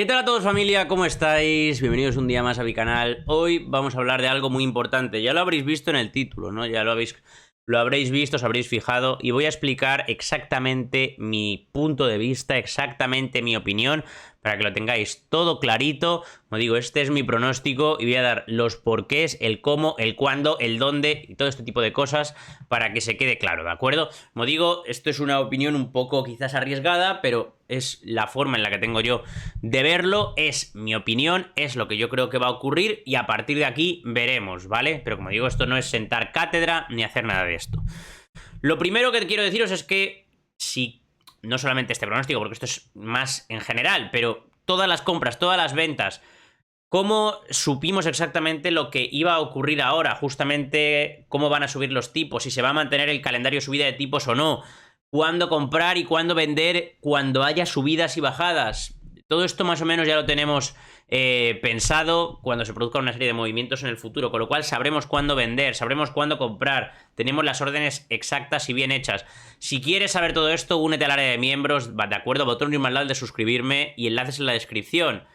¿Qué tal a todos, familia? ¿Cómo estáis? Bienvenidos un día más a mi canal. Hoy vamos a hablar de algo muy importante. Ya lo habréis visto en el título, ¿no? Lo habréis visto, os habréis fijado, y voy a explicar exactamente mi punto de vista, exactamente mi opinión, para que lo tengáis todo clarito. Como digo, este es mi pronóstico y voy a dar los porqués, el cómo, el cuándo, el dónde y todo este tipo de cosas para que se quede claro, ¿de acuerdo? Como digo, esto es una opinión un poco quizás arriesgada, pero es la forma en la que tengo yo de verlo, es mi opinión, es lo que yo creo que va a ocurrir y a partir de aquí veremos, ¿vale? Pero como digo, esto no es sentar cátedra ni hacer nada de esto. Lo primero que quiero deciros es que si no solamente este pronóstico, porque esto es más en general, pero todas las compras, todas las ventas, ¿cómo supimos exactamente lo que iba a ocurrir ahora? Justamente cómo van a subir los tipos, si se va a mantener el calendario de subida de tipos o no, cuándo comprar y cuándo vender cuando haya subidas y bajadas. Todo esto más o menos ya lo tenemos pensado cuando se produzca una serie de movimientos en el futuro, con lo cual sabremos cuándo vender, sabremos cuándo comprar, tenemos las órdenes exactas y bien hechas. Si quieres saber todo esto, únete al área de miembros, ¿de acuerdo? Botón mismo al lado de suscribirme y enlaces en la descripción.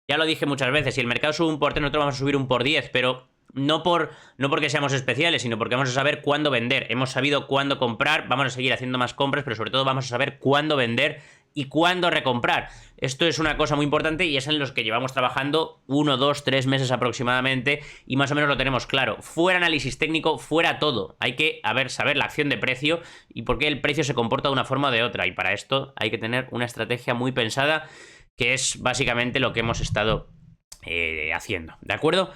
Ya lo dije muchas veces, si el mercado sube un por 3, nosotros vamos a subir un por 10, pero no porque seamos especiales, sino porque vamos a saber cuándo vender. Hemos sabido cuándo comprar, vamos a seguir haciendo más compras, pero sobre todo vamos a saber cuándo vender y cuándo recomprar. Esto es una cosa muy importante y es en los que llevamos trabajando 1, 2, 3 meses aproximadamente y más o menos lo tenemos claro. Fuera análisis técnico, fuera todo. Hay que saber la acción de precio y por qué el precio se comporta de una forma o de otra. Y para esto hay que tener una estrategia muy pensada, que es básicamente lo que hemos estado haciendo, ¿de acuerdo?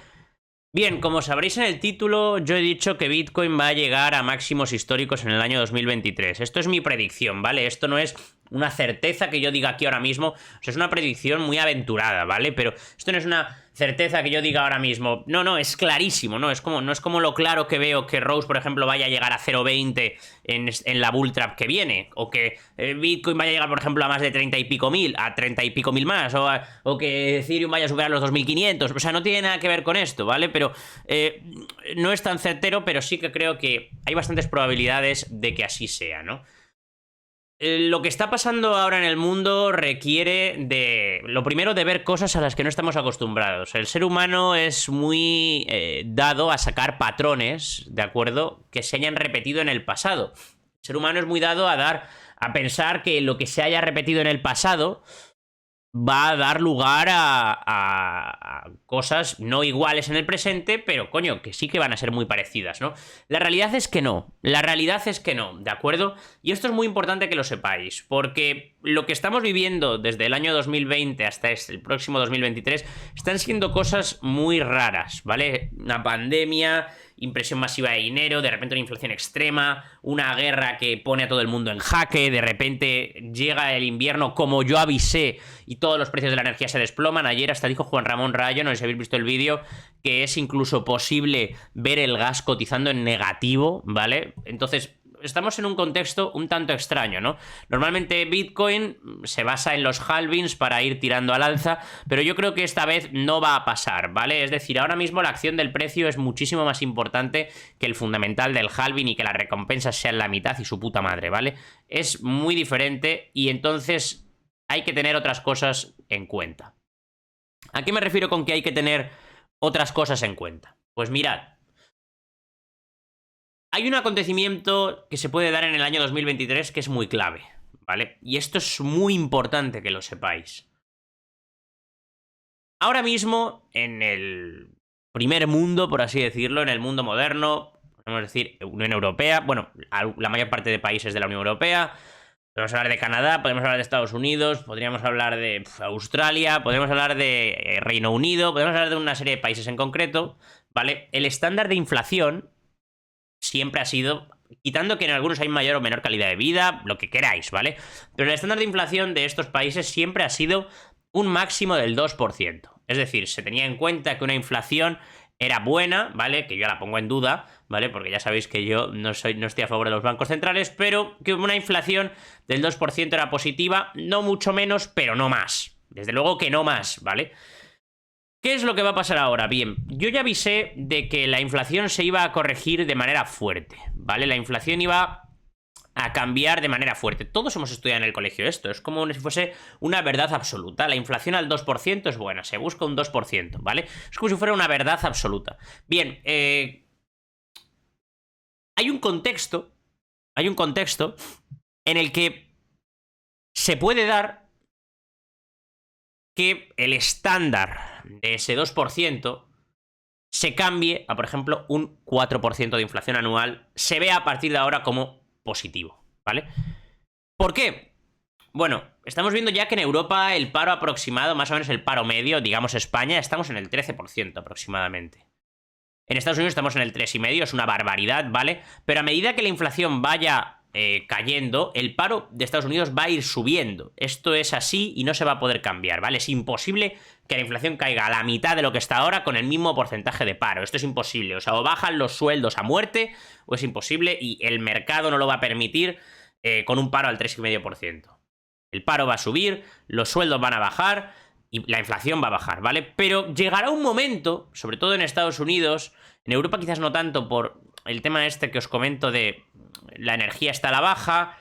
Bien, como sabréis en el título, yo he dicho que Bitcoin va a llegar a máximos históricos en el año 2023. Esto es mi predicción, ¿vale? Esto no es una certeza que yo diga aquí ahora mismo. O sea, es una predicción muy aventurada, ¿vale? Pero esto no es una certeza que yo diga ahora mismo. No, es clarísimo, ¿no? No es como lo claro que veo que Rose, por ejemplo, vaya a llegar a 0,20 en la bull trap que viene. O que Bitcoin vaya a llegar, por ejemplo, a más de 30 y pico mil, a 30 y pico mil más. O que Ethereum vaya a superar los 2500. O sea, no tiene nada que ver con esto, ¿vale? Pero no es tan certero, pero sí que creo que hay bastantes probabilidades de que así sea, ¿no? Lo que está pasando ahora en el mundo requiere de, lo primero, de ver cosas a las que no estamos acostumbrados. El ser humano es muy dado a sacar patrones, ¿de acuerdo?, que se hayan repetido en el pasado. El ser humano es muy dado a pensar que lo que se haya repetido en el pasado va a dar lugar a cosas no iguales en el presente, pero coño, que sí que van a ser muy parecidas, ¿no? La realidad es que no, ¿de acuerdo? Y esto es muy importante que lo sepáis, porque lo que estamos viviendo desde el año 2020 hasta el próximo 2023 están siendo cosas muy raras, ¿vale? Una pandemia, impresión masiva de dinero, de repente una inflación extrema, una guerra que pone a todo el mundo en jaque, de repente llega el invierno como yo avisé y todos los precios de la energía se desploman. Ayer hasta dijo Juan Ramón Rayo, no sé si habéis visto el vídeo, que es incluso posible ver el gas cotizando en negativo, ¿vale? Entonces estamos en un contexto un tanto extraño, ¿no? Normalmente Bitcoin se basa en los halvings para ir tirando al alza, pero yo creo que esta vez no va a pasar, ¿vale? Es decir, ahora mismo la acción del precio es muchísimo más importante que el fundamental del halving y que las recompensas sean la mitad y su puta madre, ¿vale? Es muy diferente y entonces hay que tener otras cosas en cuenta. ¿A qué me refiero con que hay que tener otras cosas en cuenta? Pues mirad, hay un acontecimiento que se puede dar en el año 2023 que es muy clave, ¿vale? Y esto es muy importante que lo sepáis. Ahora mismo, en el primer mundo, por así decirlo, en el mundo moderno, podemos decir Unión Europea, bueno, la mayor parte de países de la Unión Europea, podemos hablar de Canadá, podemos hablar de Estados Unidos, podríamos hablar de Australia, podemos hablar de Reino Unido, podemos hablar de una serie de países en concreto, ¿vale? El estándar de inflación siempre ha sido, quitando que en algunos hay mayor o menor calidad de vida, lo que queráis, ¿vale? Pero el estándar de inflación de estos países siempre ha sido un máximo del 2%. Es decir, se tenía en cuenta que una inflación era buena, ¿vale? Que yo la pongo en duda, ¿vale? Porque ya sabéis que yo no estoy a favor de los bancos centrales, pero que una inflación del 2% era positiva, no mucho menos, pero no más. Desde luego que no más, ¿vale? ¿Qué es lo que va a pasar ahora? Bien, yo ya avisé de que la inflación se iba a corregir de manera fuerte, ¿vale? La inflación iba a cambiar de manera fuerte. Todos hemos estudiado en el colegio esto, es como si fuese una verdad absoluta. La inflación al 2% es buena, se busca un 2%, ¿vale? Es como si fuera una verdad absoluta. Bien, hay un contexto en el que se puede dar que el estándar de ese 2% se cambie a, por ejemplo, un 4% de inflación anual, se vea a partir de ahora como positivo, ¿vale? ¿Por qué? Bueno, estamos viendo ya que en Europa el paro aproximado, más o menos el paro medio, digamos España, estamos en el 13% aproximadamente. En Estados Unidos estamos en el 3,5%, es una barbaridad, ¿vale? Pero a medida que la inflación vaya cayendo, el paro de Estados Unidos va a ir subiendo. Esto es así y no se va a poder cambiar, ¿vale? Es imposible que la inflación caiga a la mitad de lo que está ahora con el mismo porcentaje de paro. Esto es imposible. O sea, o bajan los sueldos a muerte o es imposible y el mercado no lo va a permitir con un paro al 3,5%. El paro va a subir, los sueldos van a bajar y la inflación va a bajar, ¿vale? Pero llegará un momento, sobre todo en Estados Unidos, en Europa quizás no tanto por el tema este que os comento de la energía está a la baja,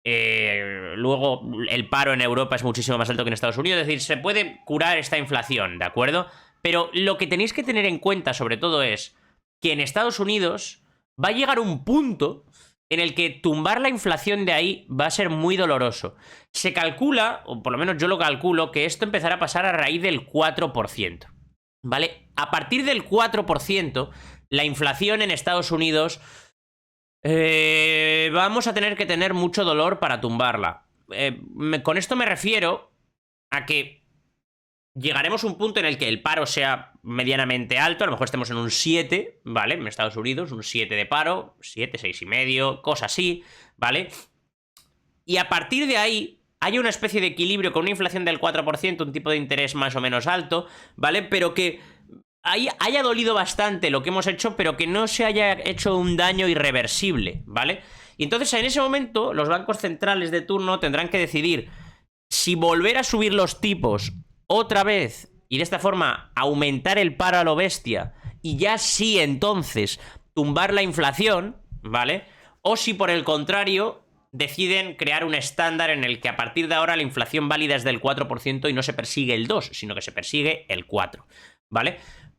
luego el paro en Europa es muchísimo más alto que en Estados Unidos, es decir, se puede curar esta inflación, ¿de acuerdo? Pero lo que tenéis que tener en cuenta sobre todo es que en Estados Unidos va a llegar un punto en el que tumbar la inflación de ahí va a ser muy doloroso. Se calcula, o por lo menos yo lo calculo, que esto empezará a pasar a raíz del 4%, ¿vale? A partir del 4%, la inflación en Estados Unidos vamos a tener que tener mucho dolor para tumbarla. Con esto me refiero a que llegaremos a un punto en el que el paro sea medianamente alto, a lo mejor estemos en un 7, ¿vale? En Estados Unidos, un 7 de paro, 7, 6,5, cosas así, ¿vale? Y a partir de ahí hay una especie de equilibrio con una inflación del 4%, un tipo de interés más o menos alto, ¿vale? Pero que haya dolido bastante lo que hemos hecho, pero que no se haya hecho un daño irreversible, ¿vale? Y entonces en ese momento los bancos centrales de turno tendrán que decidir si volver a subir los tipos otra vez y de esta forma aumentar el paro a lo bestia y ya sí entonces tumbar la inflación, ¿vale? O si por el contrario deciden crear un estándar en el que a partir de ahora la inflación válida es del 4% y no se persigue el 2, sino que se persigue el 4, ¿vale?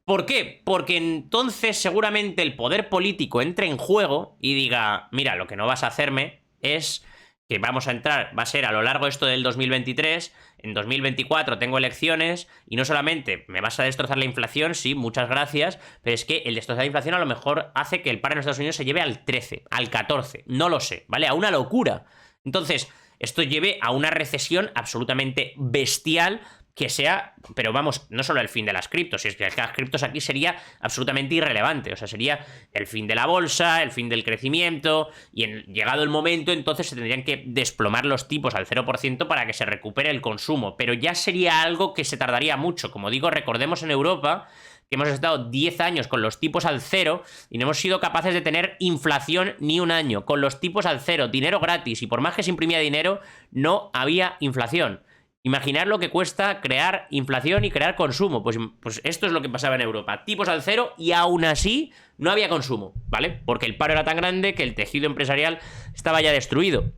¿Por qué? Porque entonces seguramente el poder político entre en juego y diga, mira, lo que no vas a hacerme es que vamos a entrar, va a ser a lo largo esto del 2023, en 2024 tengo elecciones y no solamente me vas a destrozar la inflación, sí, muchas gracias, pero es que el destrozar la inflación a lo mejor hace que el paro en Estados Unidos se lleve al 13, al 14, no lo sé, ¿vale? A una locura. Entonces, esto lleve a una recesión absolutamente bestial que sea, pero vamos, no solo el fin de las criptos, si es que las criptos aquí sería absolutamente irrelevante, o sea, sería el fin de la bolsa, el fin del crecimiento, y llegado el momento, entonces se tendrían que desplomar los tipos al 0% para que se recupere el consumo, pero ya sería algo que se tardaría mucho. Como digo, recordemos en Europa que hemos estado 10 años con los tipos al 0 y no hemos sido capaces de tener inflación ni un año, con los tipos al 0, dinero gratis, y por más que se imprimía dinero, no había inflación. Imaginar lo que cuesta crear inflación y crear consumo. Pues esto es lo que pasaba en Europa. Tipos al 0 y aún así no había consumo, ¿vale? Porque el paro era tan grande que el tejido empresarial estaba ya destruido.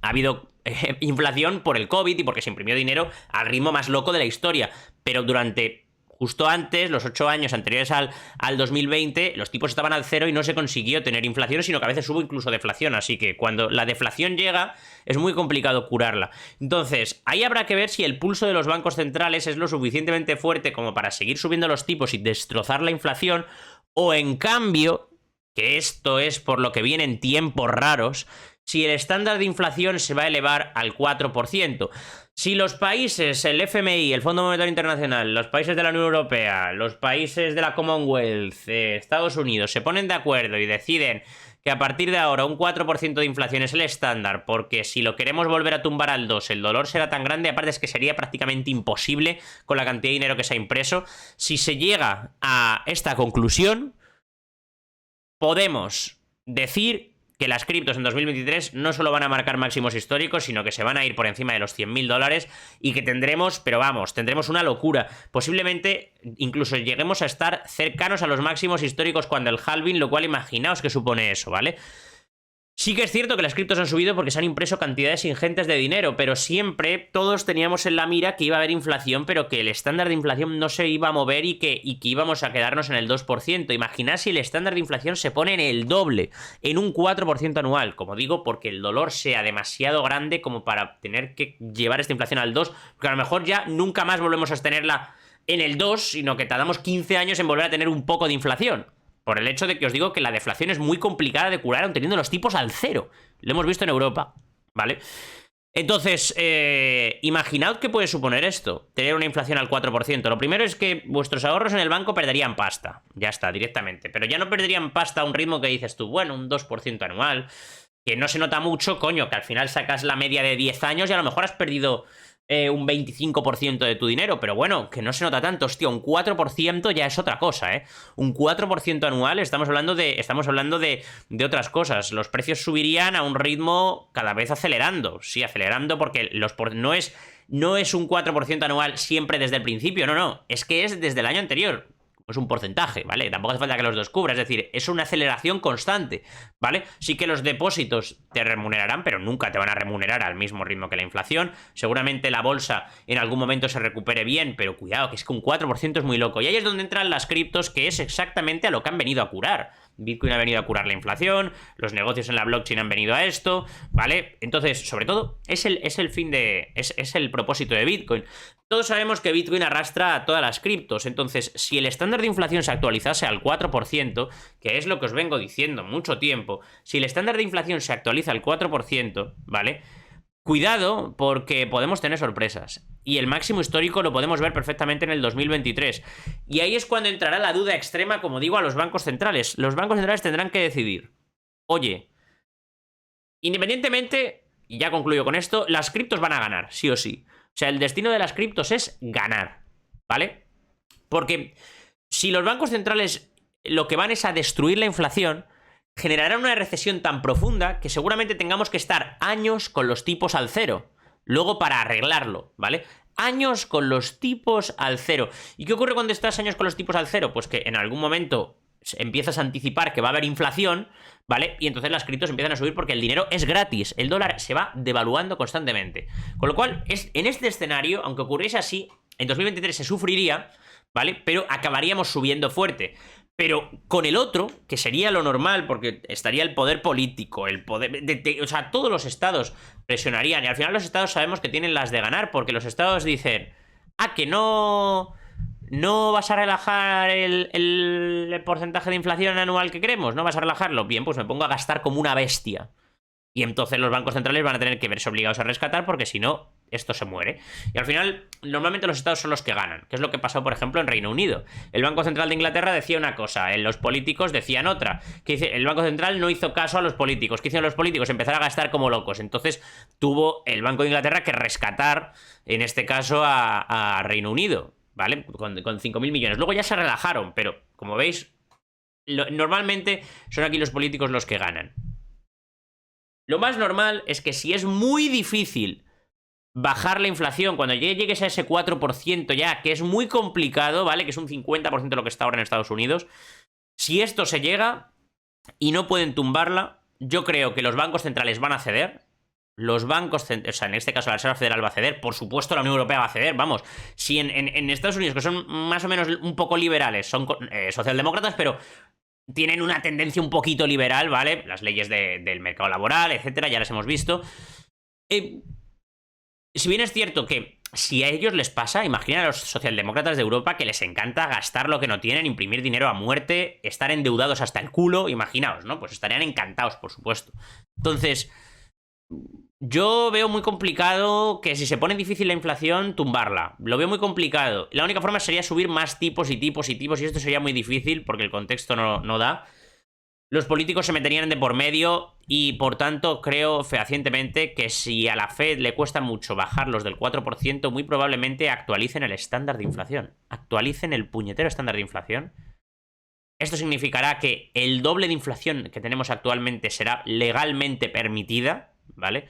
Ha habido inflación por el COVID y porque se imprimió dinero al ritmo más loco de la historia. Pero justo antes, los 8 años anteriores al 2020, los tipos estaban al 0 y no se consiguió tener inflación, sino que a veces hubo incluso deflación. Así que cuando la deflación llega, es muy complicado curarla. Entonces, ahí habrá que ver si el pulso de los bancos centrales es lo suficientemente fuerte como para seguir subiendo los tipos y destrozar la inflación, o en cambio, que esto es por lo que vienen tiempos raros, si el estándar de inflación se va a elevar al 4%. Si los países, el FMI, el Fondo Monetario Internacional, los países de la Unión Europea, los países de la Commonwealth, Estados Unidos, se ponen de acuerdo y deciden que a partir de ahora un 4% de inflación es el estándar, porque si lo queremos volver a tumbar al 2, el dolor será tan grande, aparte es que sería prácticamente imposible con la cantidad de dinero que se ha impreso. Si se llega a esta conclusión, podemos decir que las criptos en 2023 no solo van a marcar máximos históricos, sino que se van a ir por encima de los $100.000 y que tendremos, pero vamos, tendremos una locura. Posiblemente incluso lleguemos a estar cercanos a los máximos históricos cuando el halving, lo cual imaginaos que supone eso, ¿vale? Sí que es cierto que las criptos han subido porque se han impreso cantidades ingentes de dinero, pero siempre todos teníamos en la mira que iba a haber inflación, pero que el estándar de inflación no se iba a mover y que íbamos a quedarnos en el 2%. Imaginad si el estándar de inflación se pone en el doble, en un 4% anual. Como digo, porque el dolor sea demasiado grande como para tener que llevar esta inflación al 2%, porque a lo mejor ya nunca más volvemos a tenerla en el 2%, sino que tardamos 15 años en volver a tener un poco de inflación. Por el hecho de que os digo que la deflación es muy complicada de curar aun teniendo los tipos al cero. Lo hemos visto en Europa, ¿vale? Entonces, imaginaos qué puede suponer esto, tener una inflación al 4%. Lo primero es que vuestros ahorros en el banco perderían pasta. Ya está, directamente. Pero ya no perderían pasta a un ritmo que dices tú, bueno, un 2% anual, que no se nota mucho, coño, que al final sacas la media de 10 años y a lo mejor has perdido un 25% de tu dinero, pero bueno, que no se nota tanto, hostia, un 4% ya es otra cosa, ¿eh? Un 4% anual, estamos hablando de otras cosas. Los precios subirían a un ritmo cada vez acelerando, sí, acelerando porque no es un 4% anual siempre desde el principio, no, es que es desde el año anterior. Es un porcentaje, ¿vale? Tampoco hace falta que los descubra, es decir, es una aceleración constante, ¿vale? Sí que los depósitos te remunerarán, pero nunca te van a remunerar al mismo ritmo que la inflación. Seguramente la bolsa en algún momento se recupere bien, pero cuidado, que es que un 4% es muy loco. Y ahí es donde entran las criptos, que es exactamente a lo que han venido a curar. Bitcoin ha venido a curar la inflación, los negocios en la blockchain han venido a esto, ¿vale? Entonces, sobre todo, es el propósito de Bitcoin. Todos sabemos que Bitcoin arrastra a todas las criptos, entonces, si el estándar de inflación se actualizase al 4%, que es lo que os vengo diciendo mucho tiempo, si el estándar de inflación se actualiza al 4%, ¿vale? Cuidado, porque podemos tener sorpresas. Y el máximo histórico lo podemos ver perfectamente en el 2023. Y ahí es cuando entrará la duda extrema, como digo, a los bancos centrales. Los bancos centrales tendrán que decidir. Oye, independientemente, y ya concluyo con esto, las criptos van a ganar, sí o sí. O sea, el destino de las criptos es ganar, ¿vale? Porque si los bancos centrales lo que van es a destruir la inflación, generará una recesión tan profunda que seguramente tengamos que estar años con los tipos al cero. Luego para arreglarlo, ¿vale? Años con los tipos al cero. ¿Y qué ocurre cuando estás años con los tipos al cero? Pues que en algún momento empiezas a anticipar que va a haber inflación, ¿vale? Y entonces las criptos empiezan a subir porque el dinero es gratis. El dólar se va devaluando constantemente. Con lo cual, en este escenario, aunque ocurriese así, en 2023 se sufriría, ¿vale? Pero acabaríamos subiendo fuerte. Pero con el otro, que sería lo normal, porque estaría el poder político, el poder... o sea, todos los estados presionarían. Y al final los estados sabemos que tienen las de ganar, porque los estados dicen, que no vas a relajar el porcentaje de inflación anual que queremos, no vas a relajarlo. Bien, pues me pongo a gastar como una bestia. Y entonces los bancos centrales van a tener que verse obligados a rescatar, porque si no, esto se muere. Y al final, normalmente los estados son los que ganan, que es lo que pasó, por ejemplo, en Reino Unido. El Banco Central de Inglaterra decía una cosa, los políticos decían otra. Que el Banco Central no hizo caso a los políticos. ¿Qué hicieron los políticos? Empezar a gastar como locos. Entonces tuvo el Banco de Inglaterra que rescatar, en este caso, a Reino Unido, ¿vale? Con 5.000 millones. Luego ya se relajaron, pero como veis, normalmente son aquí los políticos los que ganan. Lo más normal es que si es muy difícil bajar la inflación, cuando llegues a ese 4% ya, que es muy complicado, ¿vale? Que es un 50% de lo que está ahora en Estados Unidos. Si esto se llega y no pueden tumbarla, yo creo que los bancos centrales van a ceder. Los bancos, o sea, en este caso la Reserva Federal va a ceder, por supuesto la Unión Europea va a ceder, vamos. Si en Estados Unidos, que son más o menos un poco liberales, son socialdemócratas, pero tienen una tendencia un poquito liberal, ¿vale? Las leyes del mercado laboral, etcétera, ya las hemos visto. Si bien es cierto que si a ellos les pasa, imagina a los socialdemócratas de Europa que les encanta gastar lo que no tienen, imprimir dinero a muerte, estar endeudados hasta el culo, imaginaos, ¿no? Pues estarían encantados, por supuesto. Entonces, yo veo muy complicado que si se pone difícil la inflación, tumbarla. Lo veo muy complicado. La única forma sería subir más tipos y tipos y tipos, y esto sería muy difícil porque el contexto no da. Los políticos se meterían de por medio y, por tanto, creo fehacientemente que si a la Fed le cuesta mucho bajarlos del 4%, muy probablemente actualicen el estándar de inflación. Actualicen el puñetero estándar de inflación. Esto significará que el doble de inflación que tenemos actualmente será legalmente permitida, ¿vale?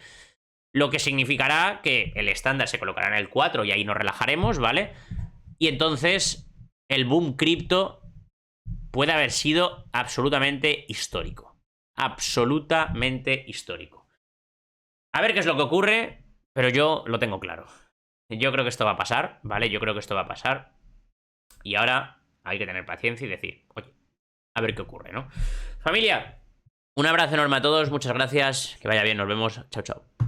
Lo que significará que el estándar se colocará en el 4 y ahí nos relajaremos, ¿vale? Y entonces el boom cripto puede haber sido absolutamente histórico. absolutamente histórico. A ver qué es lo que ocurre, pero yo lo tengo claro. Yo creo que esto va a pasar, ¿vale? Yo creo que esto va a pasar. Y ahora hay que tener paciencia y decir, oye, a ver qué ocurre, ¿no? Familia, un abrazo enorme a todos, muchas gracias, que vaya bien, nos vemos, chao, chao.